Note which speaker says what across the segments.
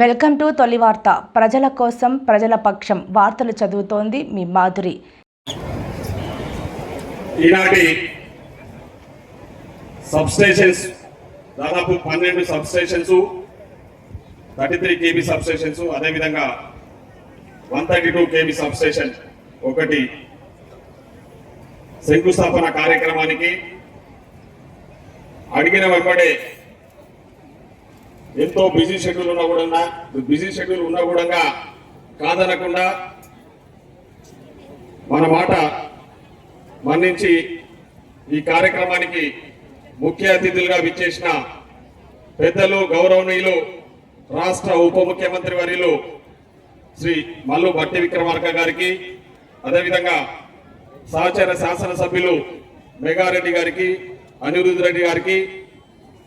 Speaker 1: Welcome to తొలి వార్త. ప్రజల కోసం ప్రజల పక్షం వార్తలు చదువుతోంది మీ మాధురి.
Speaker 2: ఈనాటి సబ్స్టేషన్స్ దాదాపు 12 సబ్స్టేషన్స్, 33 kV సబ్స్టేషన్స్, అదేవిధంగా 132 kV సబ్స్టేషన్ ఒకటి శంకుస్థాపన కార్యక్రమానికి అడిగిన వెంబడే ఎంతో బిజీ షెడ్యూల్ ఉన్నా కూడా కాదనకుండా మన మాట మన్నించి ఈ కార్యక్రమానికి ముఖ్య అతిథులుగా విచ్చేసిన పెద్దలు గౌరవనీయులు రాష్ట్ర ఉప ముఖ్యమంత్రి వర్యులు శ్రీ మల్లు భట్టి విక్రమార్క గారికి, అదేవిధంగా సహచర శాసనసభ్యులు మెగారెడ్డి గారికి, అనిరుద్ రెడ్డి గారికి,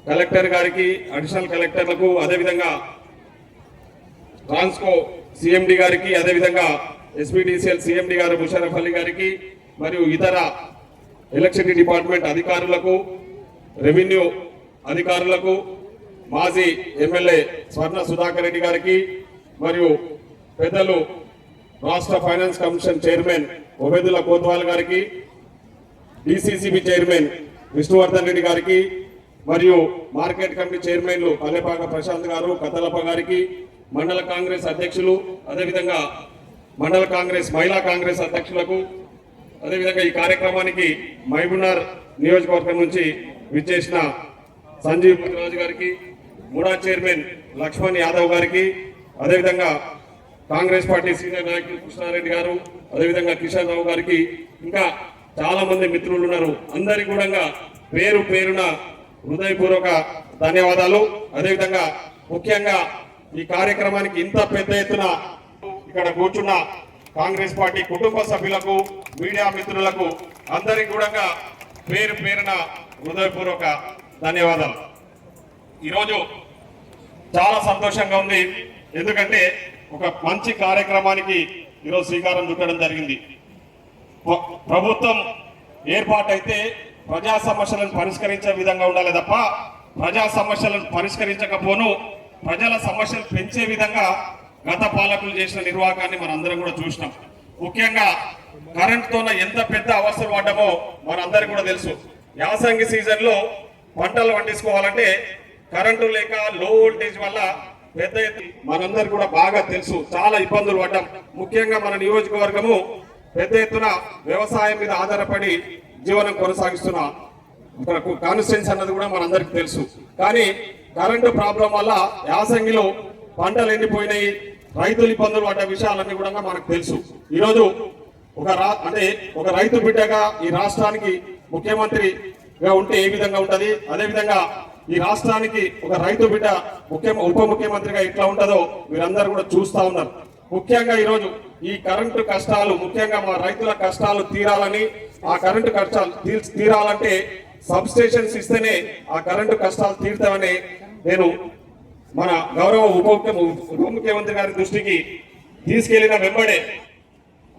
Speaker 2: కలెక్టర్ గారికి, అడిషనల్ కలెక్టర్లకు, అదేవిధంగా ట్రాన్స్కో సిఎండి గారికి, అదేవిధంగా ఎస్పీడీసీఎల్ సిఎండి గారు ముషరఫ్ అలీ గారికి, మరియు ఇతర ఎలక్ట్రిసిటీ డిపార్ట్మెంట్ అధికారులకు, రెవెన్యూ అధికారులకు, మాజీ ఎమ్మెల్యే స్వర్ణ సుధాకర్ రెడ్డి గారికి, మరియు పెద్దలు రాష్ట్ర finance commission chairman Obaidullah Kotwal గారికి, డిసిసిబి చైర్మన్ విష్ణువర్ధన్ రెడ్డి గారికి, మరియు మార్కెట్ కమిటీ చైర్మన్లు పల్లెపాక ప్రశాంత్ గారు, కతలప్ప గారికి, మండల కాంగ్రెస్ అధ్యక్షులు, అదేవిధంగా మండల కాంగ్రెస్ మహిళా కాంగ్రెస్ అధ్యక్షులకు, అదేవిధంగా ఈ కార్యక్రమానికి మహబూబ్నగర్ నియోజకవర్గం నుంచి విచ్చేసిన సంజీవ్ రాజు గారికి, ముడా చైర్మన్ లక్ష్మణ్ యాదవ్ గారికి, అదేవిధంగా కాంగ్రెస్ పార్టీ సీనియర్ నాయకులు కృష్ణారెడ్డి గారు, అదేవిధంగా కిషన్ రావు గారికి, ఇంకా చాలా మంది మిత్రులు ఉన్నారు. అందరికీ కూడా పేరు పేరున హృదయపూర్వక ధన్యవాదాలు. అదేవిధంగా ముఖ్యంగా ఈ కార్యక్రమానికి ఇంత పెద్ద ఎత్తున ఇక్కడ కూర్చున్న కాంగ్రెస్ పార్టీ కుటుంబ సభ్యులకు, మీడియా మిత్రులకు అందరికీ కూడా పేరు పేరున హృదయపూర్వక ధన్యవాదాలు. ఈరోజు చాలా సంతోషంగా ఉంది, ఎందుకంటే ఒక మంచి కార్యక్రమానికి ఈరోజు శ్రీకారం చుట్టడం జరిగింది. ప్రభుత్వం ఏర్పాటైతే ప్రజా సమస్యలను పరిష్కరించే విధంగా ఉండాలి తప్ప ప్రజా సమస్యలను పరిష్కరించకపోను ప్రజల సమస్యలు పెంచే విధంగా గత పాలకులు చేసిన నిర్వాహకాన్ని మనందరం కూడా చూసినాం. ముఖ్యంగా కరెంటుతోన ఎంత పెద్ద అవసరం పడ్డామో మనందరికీ కూడా తెలుసు. యాసంగి సీజన్లో పంటలు పండించుకోవాలంటే కరెంటు లేక లో వోల్టేజ్ వల్ల పెద్ద మనందరికీ కూడా బాగా తెలుసు, చాలా ఇబ్బందులు పడ్డాం. ముఖ్యంగా మన నియోజకవర్గము పెద్ద ఎత్తున వ్యవసాయం మీద ఆధారపడి జీవనం కొనసాగిస్తున్న కాన్స్టిట్యున్సీ అన్నది కూడా మనందరికీ తెలుసు. కానీ కరెంటు ప్రాబ్లం వల్ల యాసంగిలో పంటలు ఎండిపోయినాయి, రైతులు ఇబ్బందులు పడ్డ విషయాలన్నీ కూడా మనకు తెలుసు. ఈరోజు ఒక రైతు బిడ్డగా ఈ రాష్ట్రానికి ముఖ్యమంత్రిగా ఉంటే ఏ విధంగా ఉంటది, అదేవిధంగా ఈ రాష్ట్రానికి ఒక రైతు బిడ్డ ఉప ముఖ్యమంత్రిగా ఎట్లా ఉంటుందో మీరందరూ కూడా చూస్తా ఉన్నారు. ముఖ్యంగా ఈరోజు ఈ కరెంటు కష్టాలు, ముఖ్యంగా మా రైతుల కష్టాలు తీరాలని, ఆ కరెంటు కష్టాలు తీరాలంటే సబ్ స్టేషన్స్ ఇస్తేనే ఆ కరెంటు కష్టాలు తీరుతామని నేను మన గౌరవ ఉప ముఖ్యమంత్రి గారి దృష్టికి తీసుకెళ్లిన వెంబడే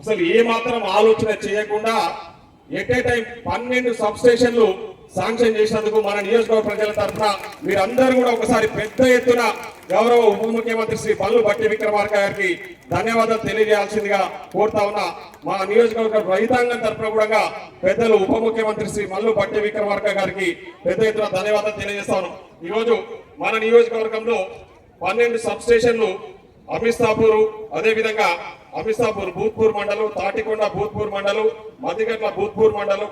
Speaker 2: అసలు ఏ మాత్రం ఆలోచన చేయకుండా ఎట్ ఏ టైం 12 సబ్ స్టేషన్లు శాంక్షన్ చేసినందుకు మన నియోజకవర్గ ప్రజల తరఫున మీరందరూ కూడా ఒకసారి పెద్ద ఎత్తున గౌరవ ఉప ముఖ్యమంత్రి శ్రీ మల్లు భట్టి విక్రమార్క గారికి ధన్యవాదాలు తెలియజేయాల్సిందిగా కోరుతా ఉన్నా. మా నియోజకవర్గ రైతాంగం తరఫున కూడా పెద్దలు ఉప ముఖ్యమంత్రి శ్రీ మల్లు భట్టి విక్రమార్క గారికి పెద్ద ఎత్తున ధన్యవాదాలు తెలియజేస్తా ఉన్నాం. ఈరోజు మన నియోజకవర్గంలో 12 సబ్ స్టేషన్లు అమిస్తాపూర్, అదేవిధంగా అమిస్తాపూర్ భూత్పూర్ మండలం, తాటికొండ భూత్పూర్ మండలం, మదిగట్ల భూత్పూర్ మండలం,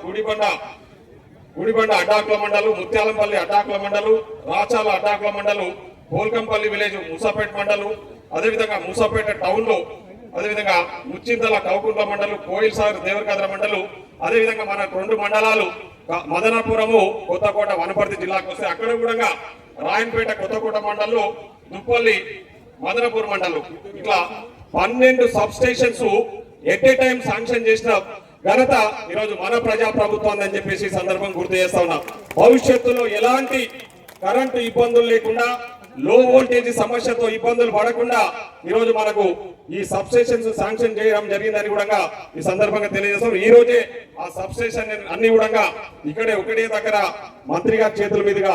Speaker 2: గుడిబండ అడ్డాకుల మండలం, ముత్యాలంపల్లి అడ్డాకుల మండలం, రాచాల అడ్డాకుల మండలం, పోల్కంపల్లి విలేజ్ మూసాపేట మండలం, అదేవిధంగా మూసాపేట టౌన్ లో, అదేవిధంగా ముచ్చింతల కౌకుంట్ల మండలం, కోయిల్ సాగర్ దేవరకద్ర మండలం, అదేవిధంగా మన 2 మండలాలు మదనాపురము కొత్తకోట వనపర్తి జిల్లాకు వస్తే అక్కడ కూడా రాయన్పేట కొత్తకోట మండలంలో, దుప్పల్లి మదనపూర్ మండలం, ఇట్లా 12 sub stations at a time sanction చేసిన ఘనత ఈరోజు మన ప్రజా ప్రభుత్వం అని చెప్పేసి సందర్భం గుర్తు చేస్తా ఉన్నాం. భవిష్యత్తులో ఎలాంటి కరెంటు ఇబ్బందులు లేకుండా, లో వోల్టేజ్ సమస్యతో ఇబ్బందులు పడకుండా ఈరోజు మనకు ఈ సబ్ స్టేషన్స్ శాంక్షన్ చేయడం జరిగిందని కూడా ఈ సందర్భంగా తెలియజేస్తాం. ఈ రోజే ఆ సబ్ స్టేషన్ అన్ని కూడా ఇక్కడే ఒకటే దగ్గర మంత్రి గారి చేతుల మీదుగా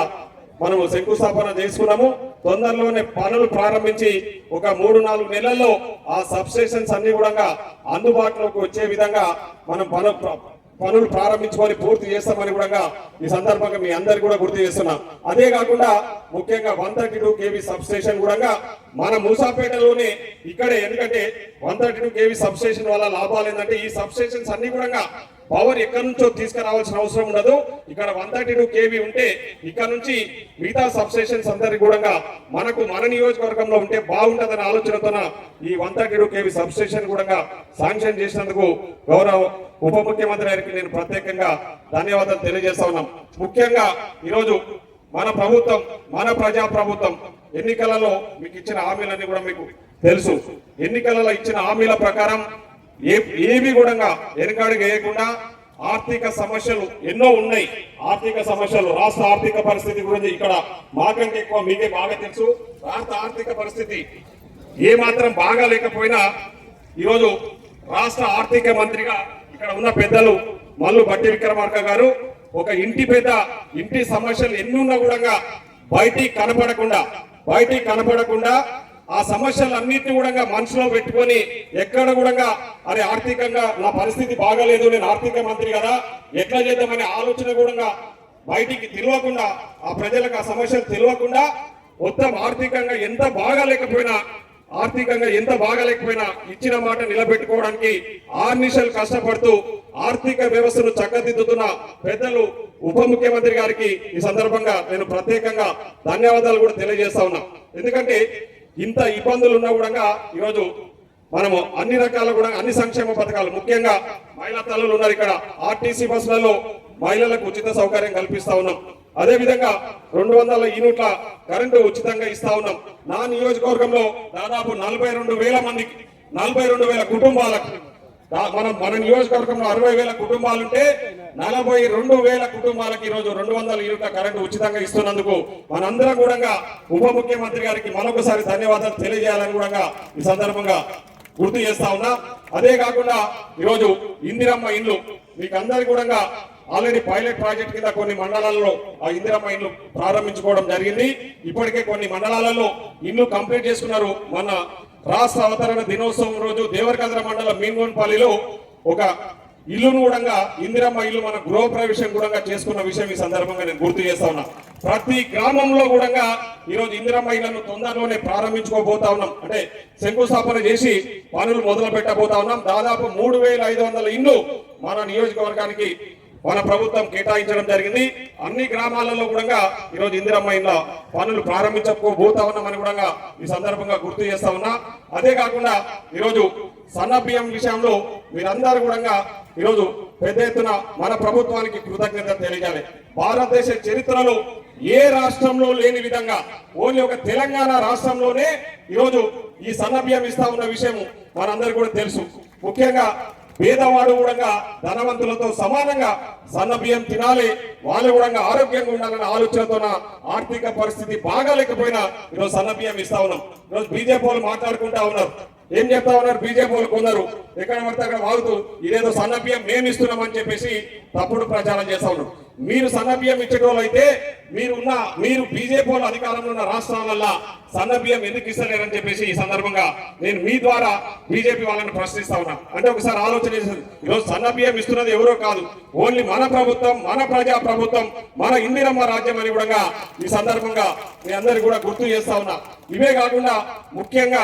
Speaker 2: మనము శంకుస్థాపన చేసుకున్నాము. తొందరలోనే పనులు ప్రారంభించి ఒక 3-4 నెలల్లో ఆ సబ్స్టేషన్స్ అన్ని కూడా అందుబాటులోకి వచ్చే విధంగా మనం పనులు ప్రారంభించుకొని పూర్తి చేస్తామని కూడా ఈ సందర్భంగా మీ అందరికి కూడా గుర్తు చేస్తున్నాం. అదే కాకుండా ముఖ్యంగా 132 kV సబ్ స్టేషన్ కూడా మన మూసాపేటలోనే ఇక్కడే, ఎందుకంటే 132 kV సబ్ స్టేషన్ వల్ల లాభాలు ఏంటంటే ఈ సబ్ స్టేషన్స్ అన్ని కూడా పవర్ ఎక్కడి నుంచో తీసుకురావాల్సిన అవసరం ఉండదు. ఇక్కడ 132 kV ఉంటే ఇక్కడ నుంచి మిగతా సబ్ స్టేషన్స్ అందరికి కూడా మనకు మన నియోజకవర్గంలో ఉంటే బాగుంటుందనే ఆలోచనతో ఈ 132 kV సబ్ స్టేషన్ కూడా శాంక్షన్ చేసినందుకు గౌరవ ఉప ముఖ్యమంత్రి గారికి నేను ప్రత్యేకంగా ధన్యవాదాలు తెలియజేస్తా ఉన్నాం. ముఖ్యంగా ఈరోజు మన ప్రభుత్వం, మన ప్రజా ప్రభుత్వం ఎన్నికలలో మీకు ఇచ్చిన హామీలన్నీ కూడా మీకు తెలుసు. ఎన్నికలలో ఇచ్చిన హామీల ప్రకారం ఏవి కూడా వెనుకడుగు వేయకుండా ఆర్థిక సమస్యలు ఎన్నో ఉన్నాయి. ఆర్థిక సమస్యలు, రాష్ట్ర ఆర్థిక పరిస్థితి గురించి ఇక్కడ మాకంటే ఎక్కువ మీకే బాగా తెలుసు. రాష్ట్ర ఆర్థిక పరిస్థితి ఏ మాత్రం బాగా లేకపోయినా ఈరోజు రాష్ట్ర ఆర్థిక మంత్రిగా ఇక్కడ ఉన్న పెద్దలు మల్లు బట్టి విక్రమార్క గారు ఒక ఇంటి సమస్యలు ఎన్ని ఉన్నా కూడా బయటికి కనపడకుండా ఆ సమస్యలన్నింటినీ కూడా మనసులో పెట్టుకొని ఎక్కడ కూడా అరే ఆర్థికంగా నా పరిస్థితి బాగాలేదు, నేను ఆర్థిక మంత్రి కదా ఎట్లా చేద్దామనే ఆలోచన కూడా బయటికి తెలియకుండా, ఆ ప్రజలకు ఆ సమస్యలు తెలియకుండా మొత్తం ఆర్థికంగా ఎంత బాగాలేకపోయినా ఇచ్చిన మాట నిలబెట్టుకోవడానికి ఆర్నిశలు కష్టపడుతూ ఆర్థిక వ్యవస్థను చక్కదిద్దుతున్న పెద్దలు ఉప ముఖ్యమంత్రి గారికి ఈ సందర్భంగా నేను ప్రత్యేకంగా ధన్యవాదాలు కూడా తెలియజేస్తా ఉన్నా. ఎందుకంటే ఇంత ఇబ్బందులు ఉన్నా కూడా ఈరోజు మనము అన్ని రకాల కూడా అన్ని సంక్షేమ పథకాలు, ముఖ్యంగా మహిళా తల్లులు ఉన్నారు ఇక్కడ, ఆర్టీసీ బస్సులలో మహిళలకు ఉచిత సౌకర్యం కల్పిస్తా ఉన్నాం. అదే విధంగా 200 యూనిట్ల కరెంటు ఉచితంగా ఇస్తా ఉన్నాం. నా నియోజకవర్గంలో దాదాపు 42,000 మందికి, 42,000 కుటుంబాలకు, మన నియోజకవర్గంలో 60,000 కుటుంబాలుంటే 42,000 కుటుంబాలకు ఈరోజు 200 యూనిట్ల కరెంటు ఉచితంగా ఇస్తున్నందుకు మనందరం కూడా ఉప ముఖ్యమంత్రి గారికి మరొకసారి ధన్యవాదాలు తెలియజేయాలని కూడా ఈ సందర్భంగా గుర్తు చేస్తా ఉన్నా. అదే కాకుండా ఈరోజు ఇందిరమ్మ ఇండ్లు మీకు అందరికి కూడా ఆల్రెడీ పైలట్ ప్రాజెక్ట్ కింద కొన్ని మండలాల్లో ఆ ఇందిరమ్మ ఇండ్లు ప్రారంభించుకోవడం జరిగింది. ఇప్పటికే కొన్ని మండలాలలో ఇండ్లు కంప్లీట్ చేసుకున్నారు. మన రాష్ట్ర అవతరణ దినోత్సవం రోజు దేవరకద్ర మండలం మీన్గోన్పల్లిలో ఒక ఇల్లును కూడా ఇందిరమ్మ ఇల్లు మన గృహ ప్రవేశం కూడా చేసుకున్న విషయం ఈ సందర్భంగా నేను గుర్తు చేస్తా ఉన్నా. ప్రతి గ్రామంలో కూడా ఈరోజు ఇందిరమ్మ ఇళ్లను తొందరలోనే ప్రారంభించుకోబోతా ఉన్నాం. అంటే శంకుస్థాపన చేసి పనులు మొదలు పెట్టబోతా ఉన్నాం. దాదాపు 3,500 ఇండ్లు మన నియోజకవర్గానికి మన ప్రభుత్వం కేటాయించడం జరిగింది. అన్ని గ్రామాలలో కూడా ఈరోజు ఇందిరమ్మ ఇండ్ల పనులు ప్రారంభించబోతా ఉన్నామని కూడా ఈ సందర్భంగా గుర్తు చేస్తా ఉన్నా. అదే కాకుండా ఈరోజు సన్న బియ్యం విషయంలో మీరందరూ కూడా ఈరోజు పెద్ద ఎత్తున మన ప్రభుత్వానికి కృతజ్ఞత తెలియజేయాలి. భారతదేశ చరిత్రలో ఏ రాష్ట్రంలో లేని విధంగా ఓన్లీ ఒక తెలంగాణ రాష్ట్రంలోనే ఈరోజు ఈ సన్న బియ్యం ఇస్తా ఉన్న విషయం మనందరికీ కూడా తెలుసు. ముఖ్యంగా పేదవాడు కూడా ధనవంతులతో సమానంగా సన్న బియ్యం తినాలి, వాళ్ళు కూడా ఆరోగ్యంగా ఉండాలన్న ఆలోచనతో ఆర్థిక పరిస్థితి బాగాలేకపోయినా ఈరోజు సన్న బియ్యం ఇస్తా ఉన్నాం. ఈరోజు బీజేపీ వాళ్ళు మాట్లాడుకుంటా ఉన్నారు. ఏం చెప్తా ఉన్నారు బీజేపీ వాళ్ళు? కొందరు ఎక్కడ పడితే అక్కడ వాగుతూ ఇదేదో సన్న బియ్యం మేము ఇస్తున్నామని చెప్పేసి తప్పుడు ప్రచారం చేస్తా ఉన్నారు. మీరు సన్న బియ్యం ఇచ్చేటోళ్ళు అయితే మీరు బీజేపీ వాళ్ళు అధికారంలో ఉన్న రాష్ట్రాలల్లో సన్న బియ్యం ఎందుకు ఇస్తలేరని చెప్పేసి ఈ సందర్భంగా నేను మీ ద్వారా బీజేపీ వాళ్ళని ప్రశ్నిస్తా ఉన్నా. అంటే ఒకసారి ఆలోచన చేసింది, ఈరోజు సన్న బియ్యం ఇస్తున్నది ఎవరో కాదు, ఓన్లీ మన ప్రభుత్వం, మన ప్రజా ప్రభుత్వం, మన ఇందిరమ్మ రాజ్యం అని కూడా ఈ సందర్భంగా మీ అందరికీ కూడా గుర్తు చేస్తా ఉన్నా. ఇవే కాకుండా ముఖ్యంగా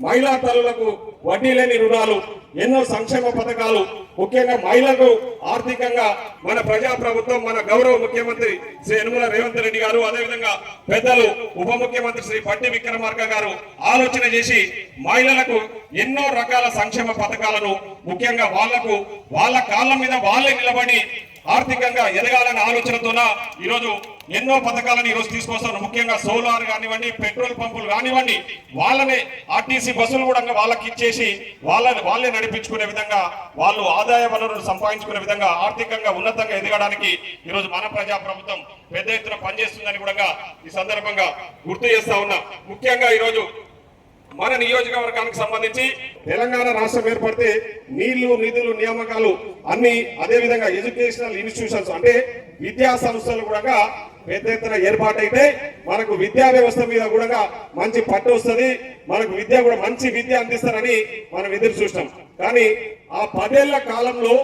Speaker 2: మహిళా తల్లులకు వడ్డీ లేని రుణాలు, ఎన్నో సంక్షేమ పథకాలు, ముఖ్యంగా మహిళలకు ఆర్థికంగా మన ప్రజా ప్రభుత్వం, మన గౌరవ ముఖ్యమంత్రి శ్రీ యనమల రేవంత్ రెడ్డి గారు, అదేవిధంగా పెద్దలు ఉప ముఖ్యమంత్రి శ్రీ బట్టి విక్రమార్క గారు ఆలోచన చేసి మహిళలకు ఎన్నో రకాల సంక్షేమ పథకాలను, ముఖ్యంగా వాళ్ళ కాళ్ళ మీద వాళ్ళే నిలబడి ఆర్థికంగా ఎదగాలనే ఆలోచనతోన ఈరోజు ఎన్నో పథకాలను ఈరోజు తీసుకొస్తారు. ముఖ్యంగా సోలార్ కానివ్వండి, పెట్రోల్ పంపులు కానివ్వండి, వాళ్ళనే ఆర్టీసీ బస్సులు కూడా వాళ్ళకి ఇచ్చేసి వాళ్ళే నడిపించుకునే విధంగా, వాళ్ళు ఆదాయ వనరులు సంపాదించుకునే విధంగా ఆర్థికంగా ఉన్నతంగా ఎదగడానికి ఈరోజు మన ప్రజా ప్రభుత్వం పెద్ద ఎత్తున పనిచేస్తుందని కూడా ఈ సందర్భంగా గుర్తు చేస్తా ఉన్నా. ముఖ్యంగా ఈరోజు మన నియోజకవర్గానికి సంబంధించి తెలంగాణ రాష్ట్రం ఏర్పడితే నీళ్లు నిధులు నియామకాలు అన్ని అదే విధంగా ఎడ్యుకేషనల్ ఇన్స్టిట్యూషన్స్ అంటే విద్యా సంస్థలు కూడా పెద్ద ఎత్తున ఏర్పాటైతే మనకు విద్యా వ్యవస్థ మీద కూడా మంచి పట్టు వస్తుంది, మనకు విద్య కూడా మంచి విద్య అందిస్తారని మనం ఎదురు చూసినాం. కానీ ఆ 10 ఏళ్ల కాలంలో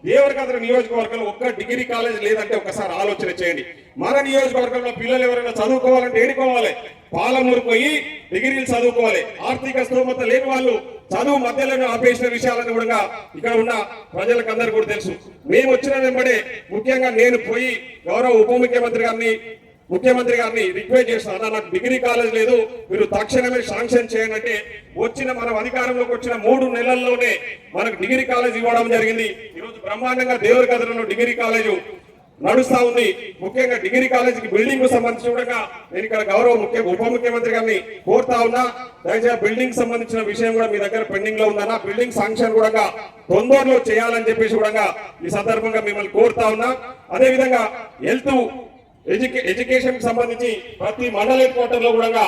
Speaker 2: దేవరకద్ర నియోజకవర్గంలో ఒక్క డిగ్రీ కాలేజ్ లేదంటే ఒకసారి ఆలోచన చేయండి. మన నియోజకవర్గంలో పిల్లలు ఎవరైనా చదువుకోవాలంటే ఏడుకోవాలి, పాలమూరు పోయి డిగ్రీలు చదువుకోవాలి. ఆర్థిక స్తోమత లేని వాళ్ళు చదువు మధ్యలోనే ఆపేసిన విషయాలను కూడా ఇక్కడ ఉన్న ప్రజలకు అందరూ కూడా తెలుసు. మేము వచ్చిన వెంబడే ముఖ్యంగా నేను పోయి గౌరవ ఉప ముఖ్యమంత్రి గారిని రిక్వెస్ట్ చేస్తాను, నాకు డిగ్రీ కాలేజ్ లేదు, మీరు తక్షణమే శాంక్షన్ చేయండి అంటే వచ్చిన మనం అధికారంలోకి వచ్చిన 3 నెలల్లోనే మనకు డిగ్రీ కాలేజ్ ఇవ్వడం జరిగింది. ఈరోజు బ్రహ్మాండంగా దేవరకద్రలో డిగ్రీ కాలేజు నడుస్తా ఉంది. ముఖ్యంగా డిగ్రీ కాలేజీకి బిల్డింగ్ కు సంబంధించి కూడా నేను ఇక్కడ గౌరవ ఉప ముఖ్యమంత్రి గారిని కోరుతా ఉన్నా, దయచేసి బిల్డింగ్ సంబంధించిన విషయం కూడా మీ దగ్గర పెండింగ్ లో ఉందన్నా, బిల్డింగ్ శాంక్షన్ కూడా తొందరలో చేయాలని చెప్పేసి కూడా ఈ సందర్భంగా మిమ్మల్ని కోరుతా ఉన్నా. అదే విధంగా హెల్త్ ఎడ్యుకేషన్ కి సంబంధించి ప్రతి మండల హెడ్ క్వార్టర్ లో కూడా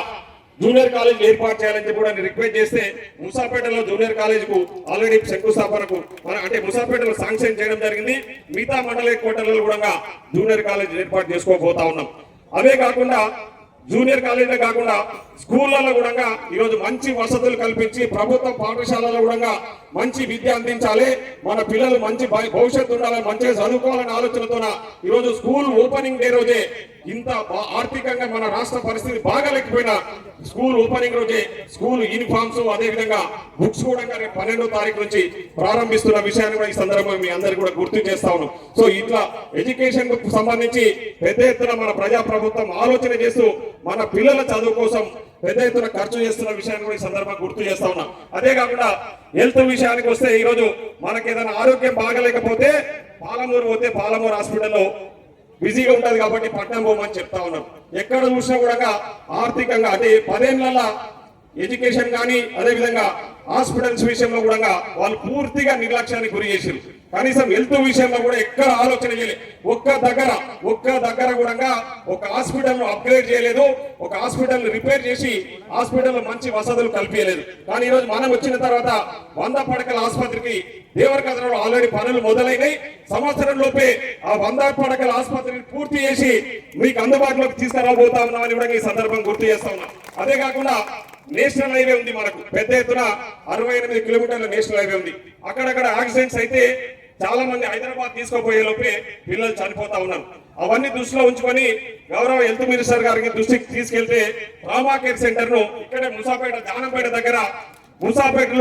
Speaker 2: జూనియర్ కాలేజ్ ఏర్పాటు చేయాలని చెప్పి కూడా రిక్వెస్ట్ చేస్తే ముసాపేటలో జూనియర్ కాలేజ్ కు ఆల్రెడీ శంకుస్థాపనకు అంటే ముసాపేటలో శాంక్షన్ చేయడం జరిగింది. మిగతా మండల హెడ్ క్వార్టర్లలో కూడా జూనియర్ కాలేజ్ ఏర్పాటు చేసుకోబోతా ఉన్నాం. అవే కాకుండా జూనియర్ కాలేజీలో కాకుండా స్కూళ్లలో కూడా ఈరోజు మంచి వసతులు కల్పించి ప్రభుత్వ పాఠశాలలో కూడా మంచి విద్య అందించాలి, మన పిల్లలు మంచి భవిష్యత్తు ఉండాలని మంచిగా చదువుకోవాలనే ఆలోచనతో ఈరోజు స్కూల్ ఓపెనింగ్ డే రోజే ఇంత ఆర్థికంగా మన రాష్ట్ర పరిస్థితి బాగాలేకపోయినా స్కూల్ ఓపెనింగ్ రోజే స్కూల్ యూనిఫామ్స్ అదే విధంగా బుక్స్ కూడా 12వ తారీఖు నుంచి ప్రారంభిస్తున్న విషయాన్ని కూడా ఈ సందర్భంగా మీ అందరికీ కూడా గుర్తు చేస్తా ఉన్నాం. సో ఇట్లా ఎడ్యుకేషన్ కు సంబంధించి పెద్ద ఎత్తున మన ప్రజాప్రభుత్వం ఆలోచన చేస్తూ మన పిల్లల చదువు కోసం పెద్ద ఎత్తున ఖర్చు చేస్తున్న విషయాన్ని కూడా ఈ సందర్భంగా గుర్తు చేస్తా ఉన్నాం. అదే కాకుండా హెల్త్ విషయానికి వస్తే ఈరోజు మనకి ఏదైనా ఆరోగ్యం బాగలేకపోతే పాలమూరు పోతే పాలమూరు హాస్పిటల్లో బిజీగా ఉంటది కాబట్టి పట్టణం పోమని చెప్తా ఉన్నాం. ఎక్కడ చూసినా కూడా ఆర్థికంగా అంటే 10 ఏళ్ల ఎడ్యుకేషన్ కానీ అదే విధంగా హాస్పిటల్స్ విషయంలో కూడా వాళ్ళు పూర్తిగా నిర్లక్ష్యానికి గురి చేశారు. కనీసం హెల్త్ విషయంలో కూడా ఎక్కడ ఆలోచన చేయలేదు. ఒక్క దగ్గర కూడా ఒక హాస్పిటల్ అప్గ్రేడ్ చేయలేదు, ఒక హాస్పిటల్ రిపేర్ చేసి హాస్పిటల్ మంచి వసతులు కల్పించలేదు. కానీ ఈరోజు మనం వచ్చిన తర్వాత 100 పడకల ఆసుపత్రికి దేవరకద్రలో ఆల్రెడీ పనులు మొదలైనవి. సంవత్సరం లోపే ఆ 100 పడకల ఆసుపత్రిని పూర్తి చేసి మీకు అందుబాటులోకి తీసుకురాబోతా ఉన్నామని కూడా ఈ సందర్భం గుర్తు చేస్తా ఉన్నాం. అదే కాకుండా నేషనల్ హైవే ఉంది, మనకు పెద్ద ఎత్తున 68 కిలోమీటర్ల నేషనల్ హైవే ఉంది. అక్కడక్కడ యాక్సిడెంట్స్ అయితే చాలా మంది హైదరాబాద్ తీసుకుపోయే లోపే పిల్లలు చనిపోతా ఉన్నారు. అవన్నీ దృష్టిలో ఉంచుకొని గౌరవ హెల్త్ మినిస్టర్ గారికి దృష్టికి తీసుకెళ్తే ట్రామా కేర్ సెంటర్ ను ఇక్కడే జానంపేట దగ్గర ముసాపేట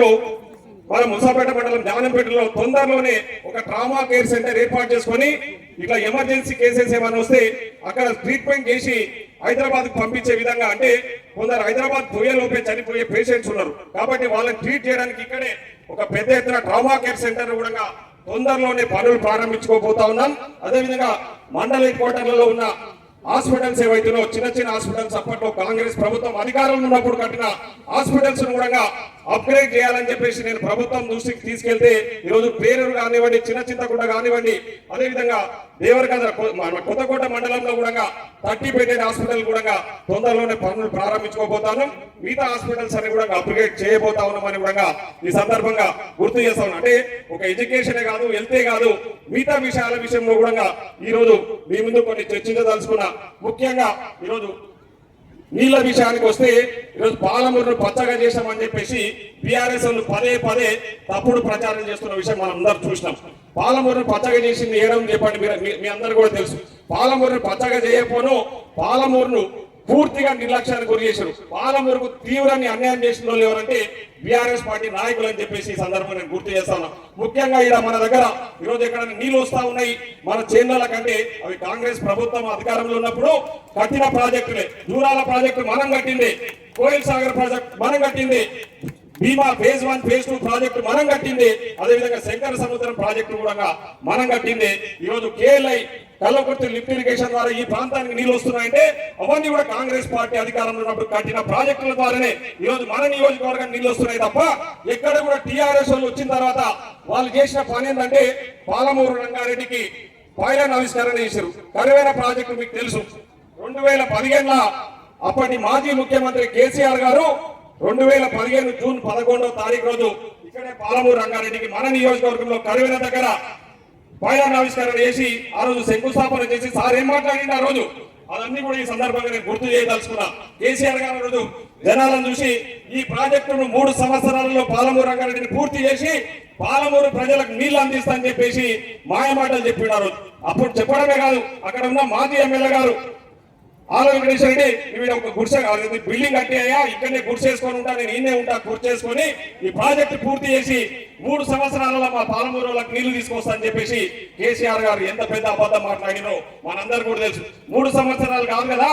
Speaker 2: మండలం జానంపేటలో తొందరలోనే ఒక ట్రామా కేర్ సెంటర్ ఏర్పాటు చేసుకొని ఇట్లా ఎమర్జెన్సీ కేసెస్ ఏమైనా వస్తే అక్కడ ట్రీట్మెంట్ చేసి హైదరాబాద్ పంపించే విధంగా, అంటే కొందరు హైదరాబాద్ పోయేలోపే చనిపోయే పేషెంట్స్ ఉన్నారు కాబట్టి వాళ్ళని ట్రీట్ చేయడానికి ఇక్కడే ఒక పెద్ద ఎత్తున ట్రామా కేర్ సెంటర్ కూడా తొందరలోనే పనులు ప్రారంభించుకోబోతా ఉన్నాం. అదేవిధంగా మండల హెడ్ క్వార్టర్లలో ఉన్న హాస్పిటల్స్ ఏవైతున్నాయో చిన్న హాస్పిటల్స్ అప్పట్లో కాంగ్రెస్ ప్రభుత్వం అధికారంలో ఉన్నప్పుడు కట్టిన హాస్పిటల్స్ కూడా అప్గ్రేడ్ చేయాలని చెప్పేసి నేను ప్రభుత్వం దృష్టికి తీసుకెళ్తే ఈరోజు పేరూరు కానివ్వండి, చింతకుంట కానివ్వండి, అదేవిధంగా దేవరకద్ర కొత్తకోట మండలంలో కూడా 30 బెడెడ్ హాస్పిటల్ కూడా తొందరలోనే పనులు ప్రారంభించుకోబోతాను. మిగతా హాస్పిటల్స్ అని కూడా అప్గ్రేడ్ చేయబోతా ఉన్నామని కూడా ఈ సందర్భంగా గుర్తు చేస్తా ఉన్నా. అంటే ఒక ఎడ్యుకేషనే కాదు, హెల్తే కాదు, మిగతా విషయాల విషయంలో కూడా ఈరోజు మీ ముందు కొన్ని చర్చించదలుచుకున్నా. ముఖ్యంగా ఈరోజు నీళ్ల విషయానికి వస్తే ఈరోజు పాలమూరును పచ్చగా చేశామని చెప్పేసి బీఆర్ఎస్ పదే తప్పుడు ప్రచారం చేస్తున్న విషయం మనం అందరూ చూసినాం. పాలమూరును పచ్చగా చేసింది ఏడని చెప్పండి, మీ అందరు కూడా తెలుసు. పాలమూరును పచ్చగా చేయకపోను పాలమూరును పూర్తిగా నిర్లక్ష్యానికి గురి చేశారు. పాలమూరుకు తీవ్రాన్ని అన్యాయం చేసిన వాళ్ళు ఎవరంటే బీఆర్ఎస్ పార్టీ నాయకులు అని చెప్పేసి ఈ సందర్భంగా నేను గుర్తు చేస్తాను. ముఖ్యంగా ఇక్కడ మన దగ్గర ఈరోజు ఎక్కడ నీళ్లు వస్తా ఉన్నాయి మన చేనుల కంటే అవి కాంగ్రెస్ ప్రభుత్వం అధికారంలో ఉన్నప్పుడు కట్టిన ప్రాజెక్టులే. దూరాల ప్రాజెక్టు మనం కట్టింది, కోయిల్ సాగర్ ప్రాజెక్టు మనం కట్టింది, భీమా ఫేజ్ 1 ఫేజ్ 2 ప్రాజెక్టు మనం కట్టింది, అదేవిధంగా శంకర సముద్రం ప్రాజెక్టు కూడా మనం కట్టింది. ఈరోజు కేఎల్ఐ కల్లకుర్తి లిఫ్ట్ ఇరిగేషన్ ద్వారా ఈ ప్రాంతానికి నీళ్లు వస్తున్నాయంటే అవన్నీ కూడా కాంగ్రెస్ పార్టీ అధికారంలో ఉన్నప్పుడు కట్టిన ప్రాజెక్టుల ద్వారానే ఈరోజు మన నియోజకవర్గం నీళ్లు వస్తున్నాయి తప్ప ఎక్కడ కూడా టీఆర్ఎస్ వాళ్ళు వచ్చిన తర్వాత వాళ్ళు చేసిన పని ఏంటంటే పాలమూరు రంగారెడ్డికి పైలట్ ఆవిష్కరణ చేశారు. కరువైన ప్రాజెక్టు మీకు తెలుసు. 2015లో అప్పటి మాజీ ముఖ్యమంత్రి కేసీఆర్ గారు 2015 జూన్ 11వ తారీఖు రోజు ఇక్కడే పాలమూరు రంగారెడ్డికి మన నియోజకవర్గంలో కరువెన దగ్గర పైలాన్ ఆవిష్కరణ చేసి ఆ రోజు శంకుస్థాపన చేసి సార్ ఏం మాట్లాడింది ఆ రోజు అదన్నీ కూడా ఈ సందర్భంగా నేను గుర్తు చేయదలుచుకున్నా. కేసీఆర్ గారు రోజు జనాలను చూసి ఈ ప్రాజెక్టును 3 సంవత్సరాలలో పాలమూరు రంగారెడ్డిని పూర్తి చేసి పాలమూరు ప్రజలకు నీళ్లు అందిస్తా అని చెప్పేసి మాయమాటలు చెప్పినారు. అప్పుడు చెప్పడమే కాదు, అక్కడ ఉన్న మాజీ ఎమ్మెల్యే గారు ఆల వెంకటేశ్వర రెడ్డి వీడు ఒక గుడిసె బిల్డింగ్ కట్టాయా ఇక్కడనే గుడిసేసుకొని ఉంటా, నేను ఈయనే ఉంటా, గుర్చేసుకొని ఈ ప్రాజెక్టు పూర్తి చేసి 3 సంవత్సరాలలో మా పాలమూరు వాళ్ళకి నీళ్లు తీసుకొస్తా అని చెప్పేసి కేసీఆర్ గారు ఎంత పెద్ద అబద్ధం మాట్లాడినో మనందరూ కూడా తెలుసు. 3 సంవత్సరాలు కాదు కదా,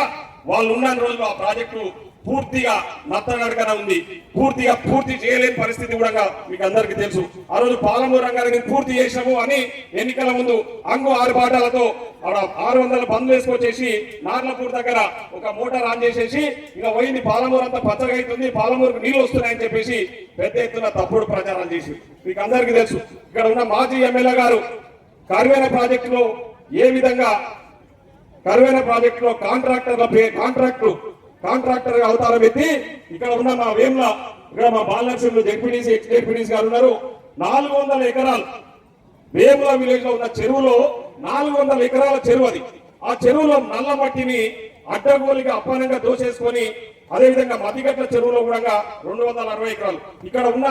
Speaker 2: వాళ్ళు ఉన్న రోజులు ఆ ప్రాజెక్టు పూర్తిగా నత్తనడకన ఉంది. పూర్తి చేయలేని పరిస్థితి కూడా మీకు అందరికీ తెలుసు. ఆ రోజు పాలమూరు రంగారెడ్డిని పూర్తి చేసినాము అని ఎన్నికల ముందు అంగు 6 బాటలతో 600 బండ్లు వేసుకొచ్చేసి నార్లపూర్ దగ్గర ఒక మోటార్ ఆన్ చేసేసి ఇక పోయింది పాలమూరు అంతా పచ్చగా అవుతుంది, పాలమూరుకు నీళ్లు వస్తున్నాయని చెప్పేసి పెద్ద ఎత్తున తప్పుడు ప్రచారం చేసి మీకు అందరికీ తెలుసు. ఇక్కడ ఉన్న మాజీ ఎమ్మెల్యే గారు కరువెన ప్రాజెక్టులో ఏ విధంగా కరువెన ప్రాజెక్టులో కాంట్రాక్టర్ గా అవతారం ఎత్తి ఇక్కడ ఉన్న మా వేమ్ల ఇక్కడ మా బాలనర్సింహులు జెడ్పీడీసీ ఎక్స్ జెడ్పీడీసీ గారు ఉన్నారు. 400 ఎకరాలు వేముల విలేజ్ లో ఉన్న చెరువులో 400 ఎకరాల చెరువు అది. ఆ చెరువులో నల్ల మట్టిని అడ్డగోలిగా అప్పనంగా దోసేసుకొని అదేవిధంగా మధ్యగట్ల చెరువులో కూడా 260 ఎకరాలు ఇక్కడ ఉన్న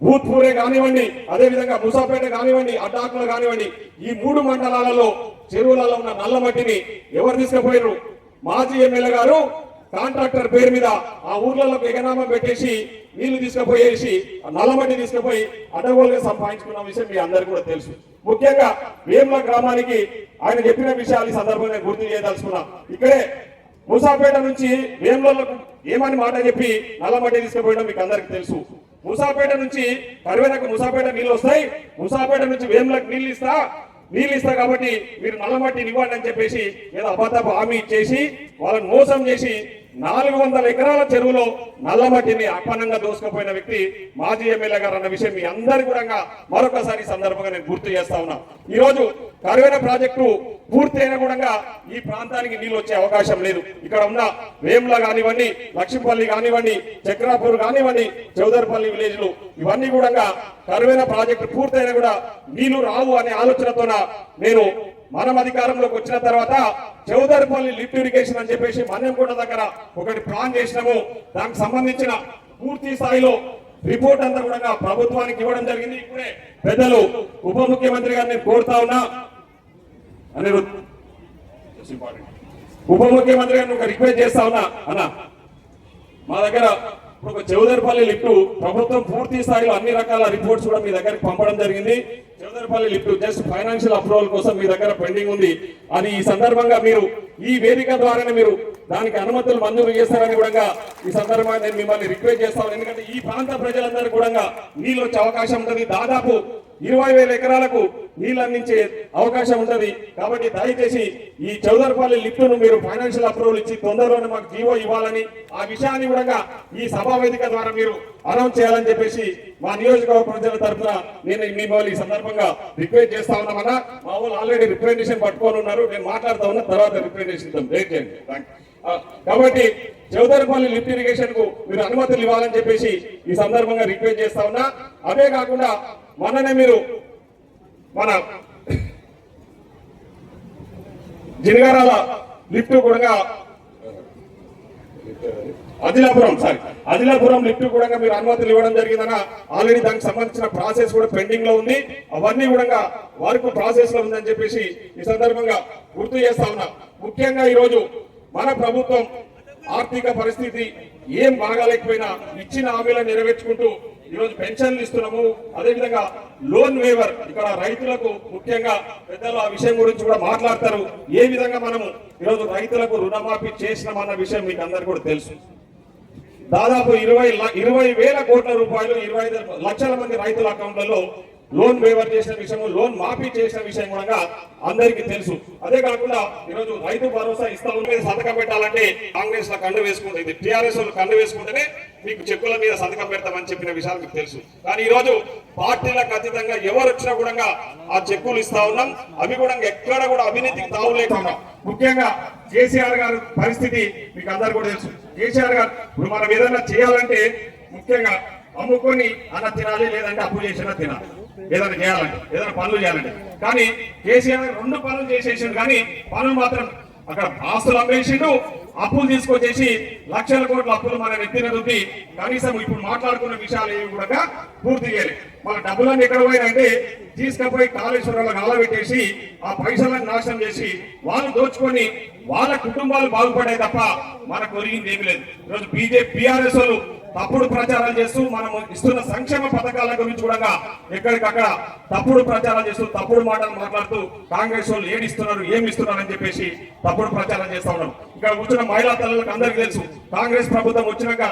Speaker 2: భూత్పూరే కానివ్వండి, అదేవిధంగా ముసాపేట కానివ్వండి, అడ్డాకులు కానివ్వండి, ఈ 3 మండలాలలో చెరువులలో ఉన్న నల్ల మట్టిని ఎవరు తీసుకుపోయారు? మాజీ ఎమ్మెల్యే గారు కాంట్రాక్టర్ పేరు మీద ఆ ఊర్లలోకి ఎగనామా పెట్టేసి నీళ్లు తీసుకుపోయేసి నల్లమట్టి తీసుకుపోయి అడ్డగోలుగా సంపాదించుకున్న విషయం మీ అందరికీ కూడా తెలుసు. ముఖ్యంగా వేముల గ్రామానికి ఆయన చెప్పిన విషయాలు ఈ సందర్భంగా గుర్తు చేయదలుచుకున్నాం. ఇక్కడే ముసాపేట నుంచి వేములకు ఏమని మాట చెప్పి నల్లమట్టి తీసుకుపోయడం మీకు అందరికి తెలుసు. ముసాపేట నుంచి కరువెనకు ముసాపేట నీళ్ళు వస్తాయి, ముసాపేట నుంచి వేములకు నీళ్ళు ఇస్తా కాబట్టి మీరు నల్లమట్టిని ఇవ్వండి అని చెప్పేసి ఏదో అబద్ధపు హామీ ఇచ్చేసి వాళ్ళని మోసం చేసి 400 ఎకరాల చెరువులో నల్లమట్టిని అప్పనంగా దోసుకుపోయిన వ్యక్తి మాజీ ఎమ్మెల్యే గారు అన్న విషయం మీ అందరి కూడా మరొకసారి సందర్భంగా నేను గుర్తు చేస్తా ఉన్నా. ఈ రోజు కరువెన ప్రాజెక్టు పూర్తి అయినా కూడా ఈ ప్రాంతానికి నీళ్ళు వచ్చే అవకాశం లేదు. ఇక్కడ ఉన్న వేముల కానివ్వండి, లక్ష్మీపల్లి కానివ్వండి, చక్రాపూర్ కానివ్వండి, చౌదరిపల్లి విలేజ్లు ఇవన్నీ కూడా కరువెన ప్రాజెక్టు పూర్తయినా కూడా నీళ్లు రావు అనే ఆలోచనతోన నేను మనం అధికారంలోకి వచ్చిన తర్వాత చౌదరిపల్లి లిఫ్ట్ ఇరిగేషన్ అని చెప్పేసి మన్యంకోట దగ్గర ఒకటి ప్లాన్ చేసినాము. దానికి సంబంధించిన పూర్తి స్థాయిలో రిపోర్ట్ అంతా కూడా ప్రభుత్వానికి ఇవ్వడం జరిగింది. ఇప్పుడే పెద్దలు ఉప ముఖ్యమంత్రి గారిని కోరుతా ఉన్నా, ఉప ముఖ్యమంత్రి గారిని ఒక రిక్వెస్ట్ చేస్తా ఉన్నా, అన్న మా దగ్గర ఇప్పుడు చౌదరిపల్లి లిఫ్ట్ ప్రభుత్వం పూర్తి స్థాయిలో అన్ని రకాల రిపోర్ట్స్ కూడా మీ దగ్గరికి పంపడం జరిగింది. Chowdaripalli lift just financial approval కోసం మీ దగ్గర పెండింగ్ ఉంది. అది ఈ సందర్భంగా మీరు ఈ వేదిక ద్వారానే మీరు దానికి అనుమతులు మంజూరు చేస్తారని కూడా ఈ సందర్భంగా నేను మిమ్మల్ని రిక్వెస్ట్ చేస్తాను. ఎందుకంటే ఈ ప్రాంత ప్రజలందరూ కూడా నీళ్ళు వచ్చే అవకాశం ఉంటుంది. దాదాపు 20,000 ఎకరాలకు నీళ్ళు అందించే అవకాశం ఉంటుంది. కాబట్టి దయచేసి ఈ చౌదరిపల్లి లిఫ్ట్ ను మీరు ఫైనాన్షియల్ అప్రూవల్ ఇచ్చి తొందరలోనే మాకు జీవో ఇవ్వాలని ఆ విషయాన్ని కూడా ఈ సభా వేదిక ద్వారా మీరు అనౌన్స్ చేయాలని చెప్పేసి మా నియోజకవర్గ ప్రజల తరఫున నేను మిమ్మల్ని ఈ సందర్భంగా రిక్వెస్ట్ చేస్తా ఉన్నామన్నా. మా వాళ్ళు ఆల్రెడీ రిప్రజెంటేషన్ పట్టుకొని ఉన్నారు, నేను మాట్లాడుతా ఉన్నా, తర్వాత రిప్రజెంటేషన్ ఇద్దాం. వెయిట్ చేయండి. కాబట్టి చౌదరిపల్లి లిఫ్ట్ ఇరిగేషన్ కు మీరు అనుమతులు ఇవ్వాలని చెప్పేసి ఈ సందర్భంగా రిక్వెస్ట్ చేస్తా ఉన్నా. అదే కాకుండా మొన్ననే మీరు మన జినగారాల లిఫ్ట్ కూడా అదిలాపురం లిఫ్ట్ కూడా మీరు అనుమతులు ఇవ్వడం జరిగిందన్న. ఆల్రెడీ దానికి సంబంధించిన ప్రాసెస్ కూడా పెండింగ్ లో ఉంది. అవన్నీ కూడా వర్క్ ప్రాసెస్ లో ఉందని చెప్పేసి ఈ సందర్భంగా గుర్తు చేస్తా ఉన్నా. ముఖ్యంగా ఈ రోజు మన ప్రభుత్వం ఆర్థిక పరిస్థితి ఏం బాగాలేకపోయినా ఇచ్చిన హామీలను నెరవేర్చుకుంటూ ఈరోజు పెన్షన్లు ఇస్తున్నాము. అదేవిధంగా లోన్ వేవర్ ఇక్కడ రైతులకు ముఖ్యంగా పెద్దలు ఆ విషయం గురించి కూడా మాట్లాడతారు. ఏ విధంగా మనము ఈరోజు రైతులకు రుణమాఫీ చేసినామన్న విషయం మీకు అందరు కూడా తెలుసు. దాదాపు 20,000 కోట్ల రూపాయలు 25 లక్షల మంది రైతుల అకౌంట్లలో లోన్ వేవర్ చేసిన విషయం, లోన్ మాఫీ చేసిన విషయం కూడా అందరికీ తెలుసు. అదే కాకుండా ఈరోజు రైతు భరోసా ఇస్తా ఉంటే సంతకం పెట్టాలంటే కాంగ్రెస్ లో కండు వేసుకుంటుంది, టీఆర్ఎస్ వాళ్ళు కండు వేసుకుంటేనే మీకు చెక్కుల మీద సంతకం పెడతామని చెప్పిన విషయాలు మీకు తెలుసు. కానీ ఈ రోజు పార్టీలకు అతీతంగా ఎవరు వచ్చినా కూడా ఆ చెక్కులు ఇస్తా ఉన్నాం. అవి కూడా ఎక్కడ కూడా అవినీతికి తావు లేకుండా ముఖ్యంగా కేసీఆర్ గారి పరిస్థితి మీకు అందరు కూడా తెలుసు. కేసీఆర్ గారు ఇప్పుడు మనం ఏదైనా చేయాలంటే ముఖ్యంగా అమ్ముకొని అన్న తినాలి, లేదంటే అప్పు చేసినా తినాలి. ఏదైనా చేయాలంటే, ఏదైనా పనులు చేయాలంటే. కానీ కేసీఆర్ రెండు పనులు చేసేసిండు, కానీ పనులు మాత్రం అక్కడ ఆస్తులు అమ్మేసిండు, అప్పులు తీసుకొచ్చేసి లక్షల కోట్ల అప్పులు మన నెత్తిన రుద్ది కనీసం ఇప్పుడు మాట్లాడుకున్న విషయాలు ఏమి కూడా పూర్తి చేయాలి. మన డబ్బులన్నీ ఎక్కడ పోయినంటే తీసుకుపోయి కాళేశ్వరంలో గాలబెట్టేసి ఆ పైసలను నాశనం చేసి వాళ్ళు దోచుకొని వాళ్ళ కుటుంబాలు బాగుపడే తప్ప మనకు ఒరిగింది ఏమీ లేదు. ఈరోజు బీఆర్ఎస్ వాళ్ళు తప్పుడు ప్రచారాలు చేస్తూ మనం ఇస్తున్న సంక్షేమ పథకాల గురించి కూడా ఎక్కడికక్కడ తప్పుడు ప్రచారాలు చేస్తూ తప్పుడు మాటలు మాట్లాడుతూ కాంగ్రెస్ వాళ్ళు ఏమిస్తున్నారు అని చెప్పేసి తప్పుడు ప్రచారం చేస్తా ఉన్నారు. ఇక్కడ కూర్చున్న మహిళా తల్లులకు అందరికీ తెలుసు, కాంగ్రెస్ ప్రభుత్వం వచ్చినాక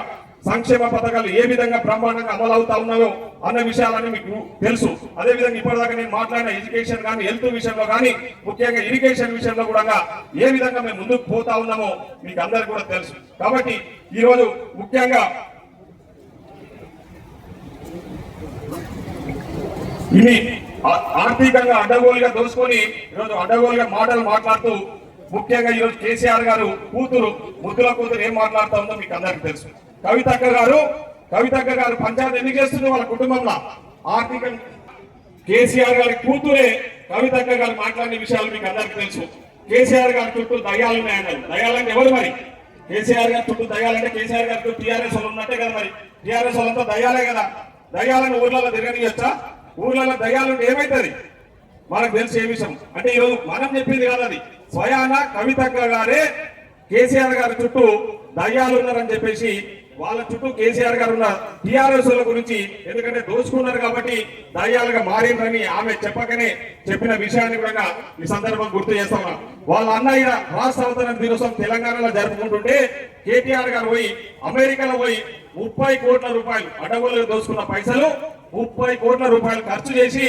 Speaker 2: సంక్షేమ పథకాలు ఏ విధంగా బ్రహ్మాండంగా అమలు అవుతా ఉన్నాయో అన్న విషయాలన్నీ మీకు తెలుసు. అదే విధంగా ఇప్పటిదాకా నేను మాట్లాడిన ఎడ్యుకేషన్ కానీ, హెల్త్ విషయంలో కానీ, ముఖ్యంగా ఇరిగేషన్ విషయంలో కూడా ఏ విధంగా మేము ముందుకు పోతా ఉన్నామో మీకు అందరికీ కూడా తెలుసు. కాబట్టి ఈ రోజు ముఖ్యంగా ఇవి ఆర్థికంగా అడ్డగోలుగా దోసుకొని ఈరోజు అడ్డగోలుగా మాటలు మాట్లాడుతూ ముఖ్యంగా ఈరోజు కేసీఆర్ గారు ముద్దుల కూతురు ఏం మాట్లాడుతూ ఉందో మీకు అందరికీ తెలుసు. కవితక్క గారు పంచాయతీ ఎన్ని చేస్తుంది వాళ్ళ కుటుంబంలో ఆర్థికంగా. కేసీఆర్ గారి కూతురే కవితక్క గారు మాట్లాడిన విషయాలు మీకు అందరికీ తెలుసు. కేసీఆర్ గారి చుట్టూ దయ్యాలు ఉన్నాయన్నారు. దయ్యాలంటే ఎవరు మరి? కేసీఆర్ గారి చుట్టూ దయ్యాలంటే కేసీఆర్ గారికి టీఆర్ఎస్ వాళ్ళు ఉన్నట్టే కదా మరి. టీఆర్ఎస్ వాళ్ళంతా దయ్యాలే కదా. దయ్యాలను ఊర్లలో తిరగనియొచ్చా? ఊర్లలో దయ్యాలుంటే ఏమైతుంది మనకు తెలిసి ఏ విషయం అంటే ఈరోజు మనం చెప్పింది కాదు, అది స్వయాన కవితక్క గారే కేసీఆర్ గారి చుట్టూ దయ్యాలు ఉన్నారని చెప్పేసి వాళ్ళ చుట్టూ కేసీఆర్ గారు ఉన్న టీఆర్ఎస్ గురించి, ఎందుకంటే దోచుకున్నారు కాబట్టి దయ్యాలుగా మారిందని ఆమె చెప్పకనే చెప్పిన విషయాన్ని కూడా ఈ సందర్భం గుర్తు చేస్తా ఉన్నా. వాళ్ళ అన్నయ్య రాష్ట్ర అవతరణ దినోత్సవం తెలంగాణలో జరుపుకుంటుంటే కేటీఆర్ గారు పోయి అమెరికాలో పోయి 30 కోట్ల రూపాయలు అడవుల్లో దోచుకున్న పైసలు 30 కోట్ల రూపాయలు ఖర్చు చేసి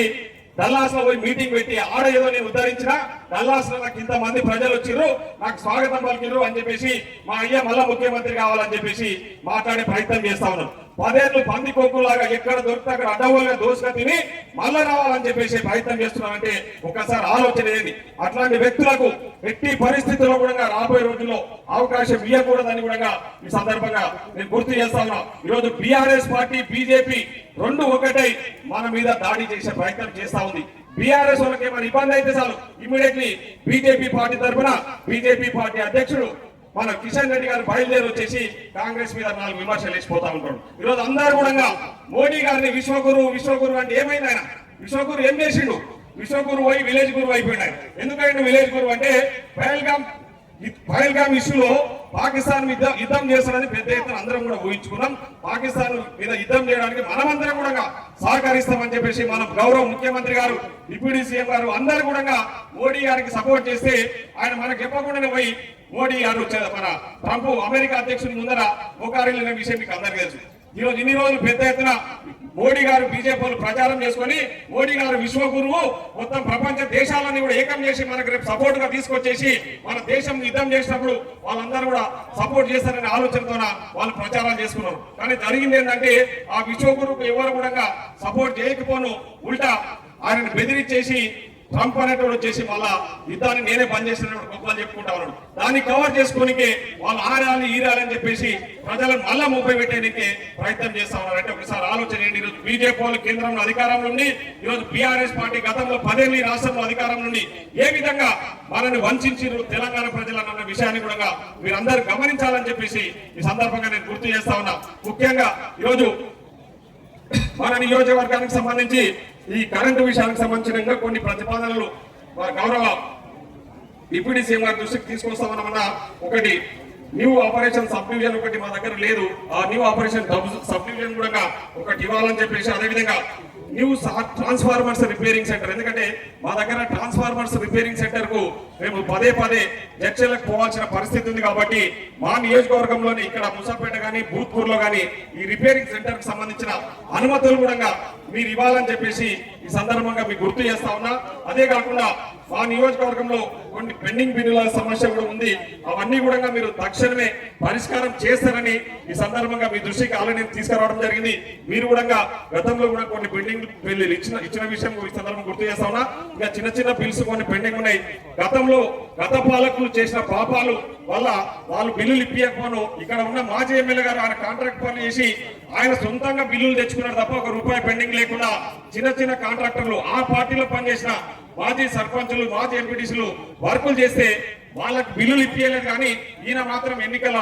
Speaker 2: డల్లాస్ లో పోయి మీటింగ్ పెట్టి ఆడ ఏదో నేను ఉద్ధరించిన డల్లాస్ లో నాకు ఇంతమంది ప్రజలు వచ్చిర్రు, నాకు స్వాగతం పలికిరు అని చెప్పేసి మా అయ్య మళ్ళా ముఖ్యమంత్రి కావాలని చెప్పేసి మాట్లాడే ప్రయత్నం చేస్తా ఉన్నారు. 10 ఏళ్ళు పంది కొక్కులాగా ఎక్కడ దొరికితే అక్కడ అడ్డగోలుగా దోసుగా తిని మళ్ళా రావాలని చెప్పేసి ప్రయత్నం చేస్తున్నారంటే ఒక్కసారి ఆలోచన ఏంది? అట్లాంటి వ్యక్తులకు ఎట్టి పరిస్థితుల్లో కూడా రాబోయే రోజుల్లో అవకాశం ఇవ్వకూడదని కూడా ఈ సందర్భంగా నేను గుర్తు చేస్తా ఉన్నా. ఈరోజు బీఆర్ఎస్ పార్టీ బీజేపీ రెండు ఒకటై మన మీద దాడి చేసే ప్రయత్నం చేస్తా ఉంది. బీఆర్ఎస్ వాళ్ళకి ఏమైనా ఇబ్బంది అయితే చాలు ఇమీడియట్లీ బీజేపీ పార్టీ తరఫున బీజేపీ పార్టీ అధ్యక్షుడు మన కిషన్ రెడ్డి గారు బయలుదేరి వచ్చేసి కాంగ్రెస్ మీద 4 విమర్శలు వేసిపోతా ఉంటాడు. ఈరోజు అందరూ కూడా మోడీ గారిని విశ్వగురు అంటే ఏమైంది? ఆయన విశ్వగురు ఏం చేసిండు? విశ్వగురు పోయి విలేజ్ గురువు అయిపోయినాడు. ఎందుకంటే విలేజ్ గురువు అంటే పహల్గామ్ ఇష్యూలో పాకిస్తాన్ మీద యుద్ధం చేస్తారని పెద్ద ఎత్తున అందరం కూడా ఊహించుకున్నాం. పాకిస్తాన్ మీద యుద్ధం చేయడానికి మనమందరం కూడా సహకరిస్తామని చెప్పేసి మన గౌరవ ముఖ్యమంత్రి గారు, డిప్యూటీ సీఎం గారు అందరూ కూడా మోడీ గారికి సపోర్ట్ చేస్తే ఆయన మనకు చెప్పకుండానే పోయి మోడీ గారు మన ట్రంప్ అమెరికా అధ్యక్షుడి ముందర మోకారిల్లిన విషయం మీకు అందరికీ తెలుసు. ఈరోజు ఇన్ని రోజులు పెద్ద ఎత్తున మోడీ గారు బీజేపీ ప్రచారం చేసుకొని మోడీ గారు విశ్వగురువు మొత్తం ప్రపంచ దేశాలన్నీ కూడా ఏకం చేసి మనకు రేపు సపోర్ట్ గా తీసుకొచ్చేసి మన దేశం యుద్ధం చేసినప్పుడు వాళ్ళందరూ కూడా సపోర్ట్ చేస్తారనే ఆలోచనతో వాళ్ళు ప్రచారం చేసుకున్నారు. కానీ జరిగింది ఏంటంటే ఆ విశ్వగురువుకు ఎవరు కూడా సపోర్ట్ చేయకపోను ఉల్టా ఆయనను బెదిరించేసి ట్రంప్ అనేటోడు వచ్చేసి మళ్ళా యుద్ధాన్ని నేనే బంద్ చేసినప్పుడు గొప్పలు చెప్పుకుంటా ఉన్నాడు. దాన్ని కవర్ చేసుకోనికే వాళ్ళు ఆరాలి ఈరాలని చెప్పేసి ప్రజలను మళ్ళా ముప్పై పెట్టేందుకే ప్రయత్నం చేస్తా ఉన్నారు. అంటే ఒకసారి ఆలోచన ఏంటి? ఈరోజు బీజేపీ వాళ్ళు కేంద్రంలో అధికారంలో ఉండి ఈరోజు బీఆర్ఎస్ పార్టీ గతంలో 10 ఏళ్ళు రాష్ట్రంలో అధికారం నుండి ఏ విధంగా మనల్ని వంచారు తెలంగాణ ప్రజలన్న విషయాన్ని కూడా మీరందరూ గమనించాలని చెప్పేసి ఈ సందర్భంగా నేను గుర్తు చేస్తా ఉన్నా. ముఖ్యంగా ఈరోజు మన నియోజకవర్గానికి సంబంధించి ఈ కరెంటు విషయానికి సంబంధించిన కొన్ని ప్రతిపాదనలు గౌరవ డిప్యూటీ సీఎం గారి దృష్టికి తీసుకొస్తామన్నా. ఒకటి న్యూ ఆపరేషన్ సబ్ డివిజన్ ఒకటి మా దగ్గర లేదు. ఆ న్యూ ఆపరేషన్ సబ్ డివిజన్ కూడా ఒకటి ఇవ్వాలని చెప్పేసి, అదేవిధంగా న్యూ ట్రాన్స్ఫార్మర్స్ రిపేరింగ్ సెంటర్, ఎందుకంటే మా దగ్గర ట్రాన్స్ఫార్మర్స్ రిపేరింగ్ సెంటర్ కు మేము పదే జడ్చలకు పోవాల్సిన పరిస్థితి ఉంది. కాబట్టి మా నియోజకవర్గంలోని ఇక్కడ ముసాపేట కానీ భూత్పూర్ లో కానీ ఈ రిపేరింగ్ సెంటర్ కి సంబంధించిన అనుమతులు కూడా మీరు ఇవ్వాలని చెప్పేసి ఈ సందర్భంగా మీకు గుర్తు చేస్తా ఉన్నా. అదే కాకుండా మా నియోజకవర్గంలో కొన్ని పెండింగ్ బిల్లుల సమస్య కూడా ఉంది. అవన్నీ కూడా మీరు తక్షణమే పరిష్కారం చేస్తారని ఈ సందర్భంగా మీ దృష్టికి ఆల్రెడీ తీసుకురావడం జరిగింది. మీరు కూడా గతంలో కూడా కొన్ని పెండింగ్ బిల్లులు ఇచ్చిన విషయం ఈ సందర్భంగా గుర్తు చేస్తా ఉన్నా. ఇంకా చిన్న చిన్న బిల్స్ కొన్ని పెండింగ్ ఉన్నాయి. గతంలో గత పాలకులు చేసిన పాపాలు వల్ల వాళ్ళు బిల్లులు ఇప్పియకపోను ఇక్కడ ఉన్న మాజీ ఎమ్మెల్యే గారు ఆయన కాంట్రాక్ట్ పనులు చేసి ఆయన సొంతంగా బిల్లులు తెచ్చుకున్నారు తప్ప ₹1 పెండింగ్ లేకుండా చిన్న చిన్న కాంట్రాక్టర్లు ఆ పార్టీలో పనిచేసిన మాజీ సర్పంచులు మాజీ ఎంపీటీసీలు వర్కులు చేస్తే వాళ్ళకి బిల్లులు ఇప్పియలేదు. కానీ ఈయన మాత్రం ఎన్నికల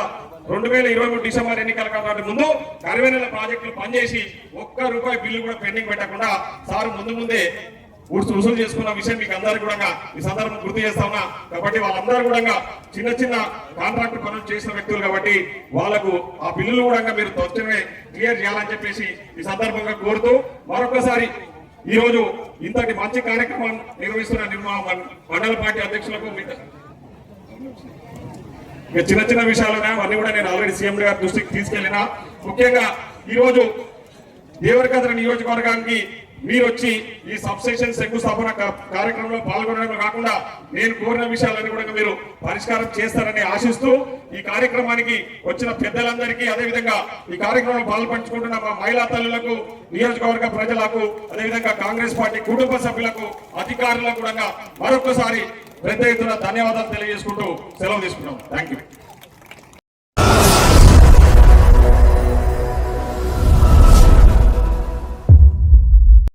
Speaker 2: 2023 డిసెంబర్ ఎన్నికల కాబట్టి ముందు కరివేనెల ప్రాజెక్టులు పనిచేసి ₹1 బిల్లు కూడా పెండింగ్ పెట్టకుండా సార్ ముందే వసూలు చేసుకున్న విషయం మీకు అందరికీ కూడా ఈ సందర్భం గుర్తు చేస్తా ఉన్నా. కాబట్టి వాళ్ళందరూ కూడా చిన్న చిన్న కాంట్రాక్ట్ పనులు చేసిన వ్యక్తులు కాబట్టి వాళ్ళకు ఆ బిల్లులు కూడా మీరు తక్షణమే క్లియర్ చేయాలని చెప్పేసి ఈ సందర్భంగా కోరుతూ మరొకసారి ఈ రోజు ఇంతటి మంచి కార్యక్రమం నిర్వహిస్తున్న మండల పార్టీ అధ్యక్షులకు చిన్న చిన్న విషయాలు అవన్నీ కూడా నేను ఆల్రెడీ సీఎం గారి దృష్టికి తీసుకెళ్లినా. ముఖ్యంగా ఈ రోజు దేవరకద్ర నియోజకవర్గానికి మీరు వచ్చి ఈ సబ్స్టేషన్ శంకుస్థాపన కార్యక్రమంలో పాల్గొనడమే కాకుండా నేను కోరిన విషయాలన్నీ కూడా మీరు పరిష్కారం చేస్తారని ఆశిస్తూ ఈ కార్యక్రమానికి వచ్చిన పెద్దలందరికీ అదేవిధంగా ఈ కార్యక్రమంలో పాల్పంచుకుంటున్న మా మహిళా తల్లులకు నియోజకవర్గ ప్రజలకు అదేవిధంగా కాంగ్రెస్ పార్టీ కుటుంబ సభ్యులకు అధికారులకు కూడా మరొకసారి పెద్ద ఎత్తున ధన్యవాదాలు తెలియజేసుకుంటూ సెలవు తీసుకున్నాం. Thank you.